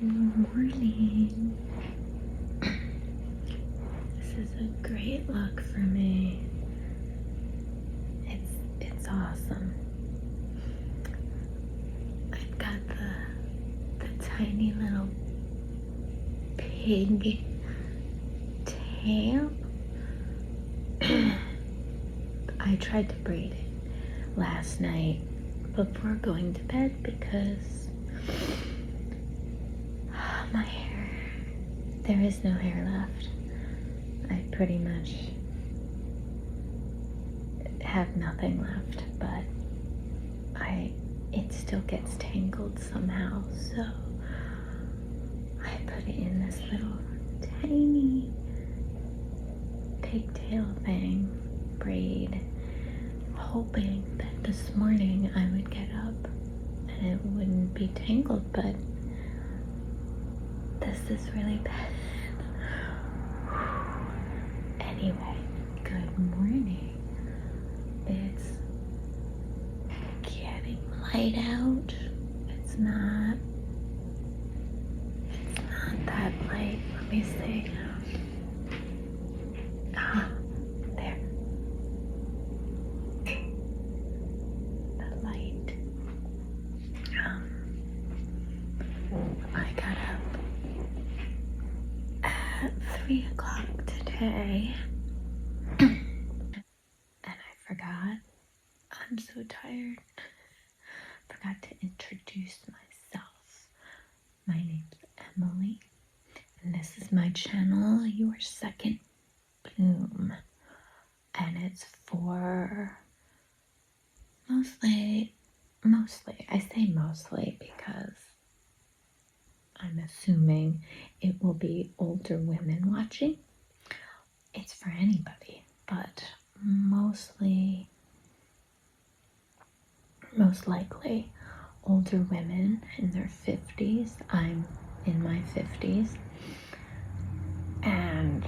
Morning. This is a great look for me. It's awesome. I've got the tiny little pig tail. I tried to braid it last night before going to bed because my hair, there is no hair left. I pretty much have nothing left, but it still gets tangled somehow, so I put it in this little tiny pigtail thing, braid, hoping that this morning I would get up and it wouldn't be tangled, but this is really bad. Anyway, good morning. It's getting light out. It's not that light. Let me see. There. The light. I got up at 3 o'clock today. And I forgot. I'm so tired. Forgot to introduce myself. My name's Emily, and this is my channel, Your Second Boom. And it's for mostly, I say mostly because I'm assuming it will be older women watching. It's for anybody, but most likely older women in their 50s. I'm in my 50s, and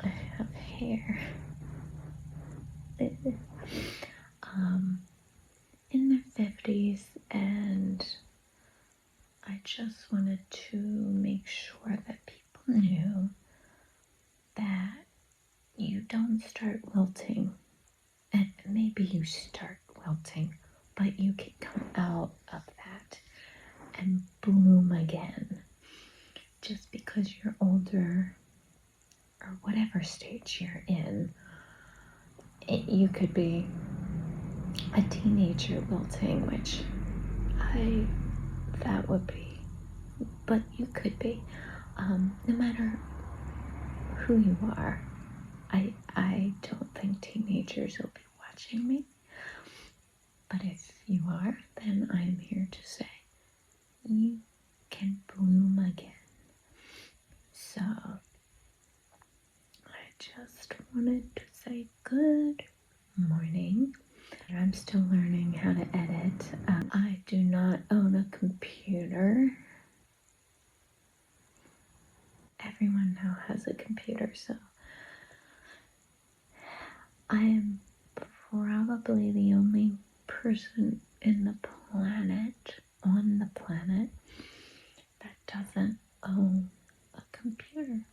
I have hair in their 50s, and I just wanted to make sure that people knew that you don't start wilting, and maybe you start wilting, but you can come out of that and bloom again. Just because you're older, or whatever stage you're in, you could be a teenager wilting, which that would be, but you could be, no matter who you are. I don't think teenagers will be watching me, but if you are, then I'm here to say you can bloom again. So I just wanted to say good morning. I'm still learning how to edit. I do not own a computer. Everyone now has a computer, so I am probably the only person on the planet that doesn't own a computer.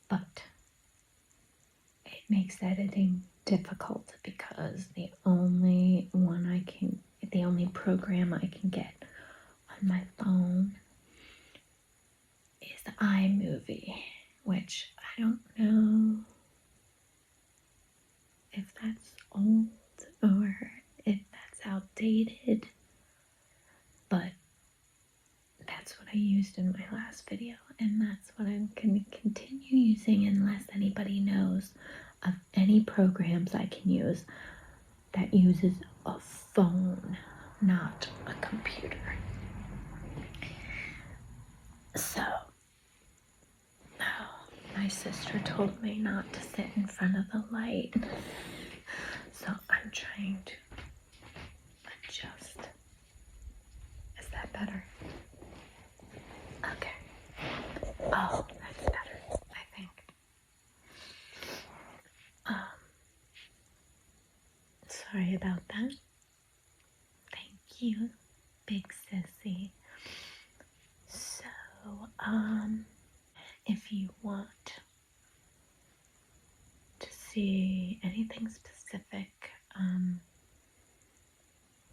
But it makes editing difficult because the only program I can get on my phone is iMovie, which I don't know if that's old or if that's outdated, but that's what I used in my last video, and that's what I'm going to continue using unless anybody knows of any programs I can use that uses a phone, not a computer. So, my sister told me not to sit in front of the light, so I'm trying to adjust. Is that better? Okay. Oh, that's better, I think. Sorry about that. you, big sissy. So, if you want to see anything specific,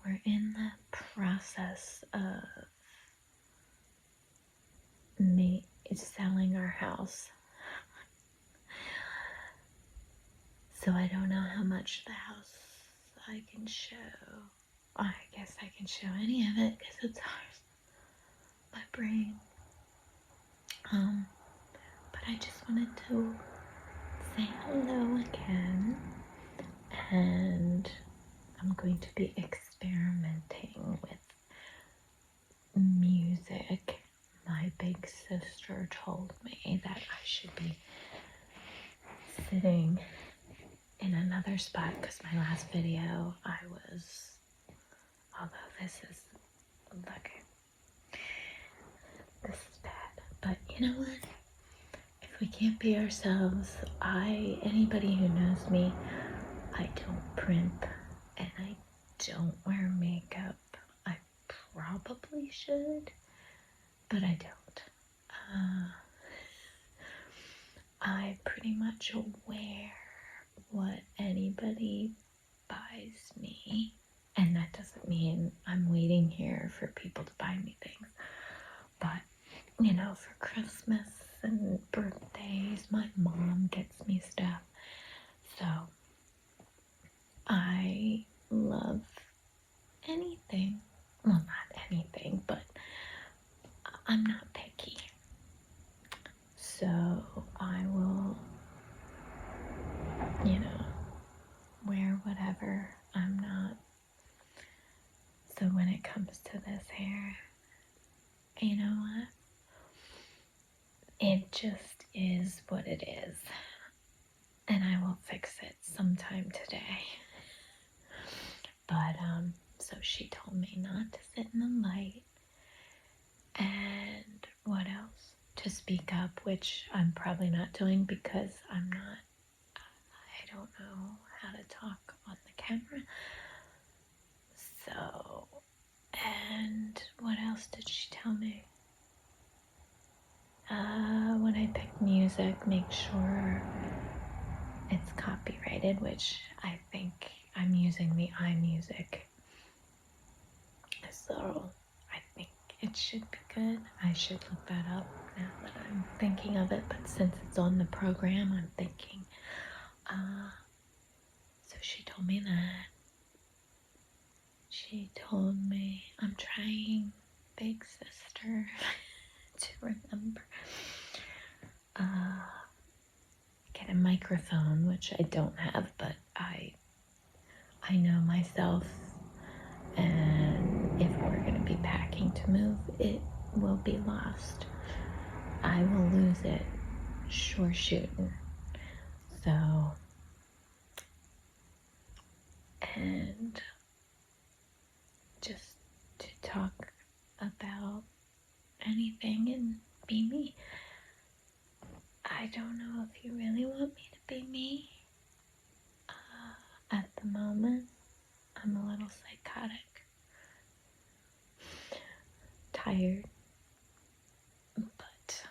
we're in the process of selling our house. So I don't know how much the house I can show. I guess I can show any of it because it's ours. My brain. But I just wanted to say hello again, and I'm going to be experimenting with music. My big sister told me that I should be sitting in another spot because my last video although this is bad, but you know what? If we can't be ourselves, anybody who knows me, I don't primp and I don't wear makeup. I probably should, but I don't. I pretty much wear what anybody buys me, and that doesn't mean I'm waiting here for people to buy me things, but for Christmas and birthdays, my mom gets me stuff. So I love anything. Well, not anything, but I'm not picky. So I will, wear whatever. I'm not. So when it comes to this hair, you know what? It just is what it is. And I will fix it sometime today. But, so she told me not to sit in the light. And what else? To speak up, which I'm probably not doing because I don't know how to talk on the camera. So, and what else did she tell me? When I pick music, make sure it's copyrighted, which I think I'm using the iMusic. So I think it should be good. I should look that up now that I'm thinking of it, but since it's on the program, I'm thinking. So she told me that. She told me I'm trying, big sister, to remember. Get a microphone, which I don't have, but I know myself, and if we're going to be packing to move, it will be lost. I will lose it, sure shooting. So, and just to talk about anything and be me. I don't know if you really want me to be me. At the moment, I'm a little psychotic, tired, but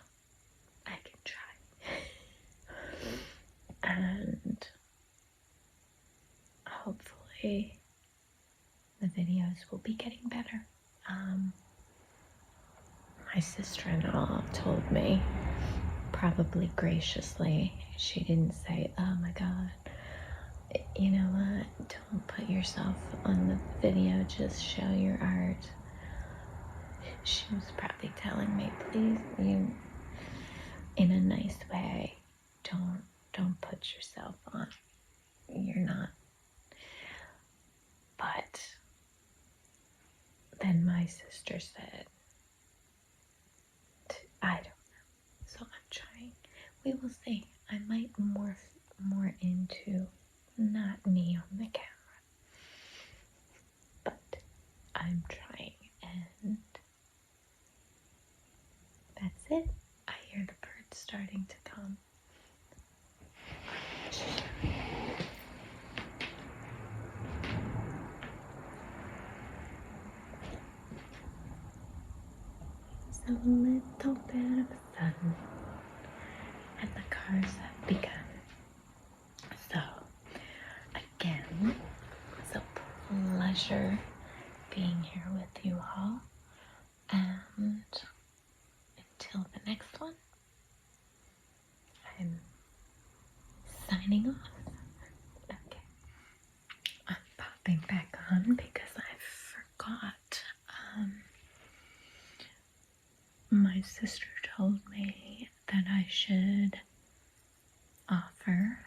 I can try. And hopefully the videos will be getting better. My sister-in-law told me, probably graciously, she didn't say, oh my God, you know what, don't put yourself on the video, just show your art. She was probably telling me, please, you, in a nice way, don't put yourself on. You're not. But then my sister said, I don't know. So I'm trying. We will see. I might morph more into not me on the camera. But I'm trying, and that's it. I hear the birds starting to come. a little bit of sun, and the cars have begun. So, again, it's a pleasure being here with you all, and until the next one, I'm signing off. Okay. I'm popping back on because I forgot. My sister told me that I should offer,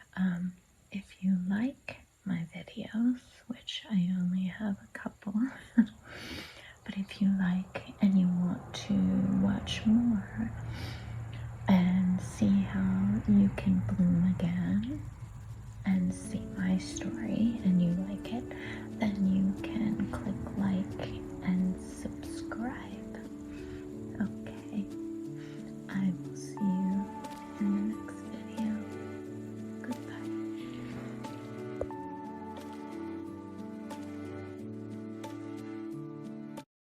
if you like my videos, which I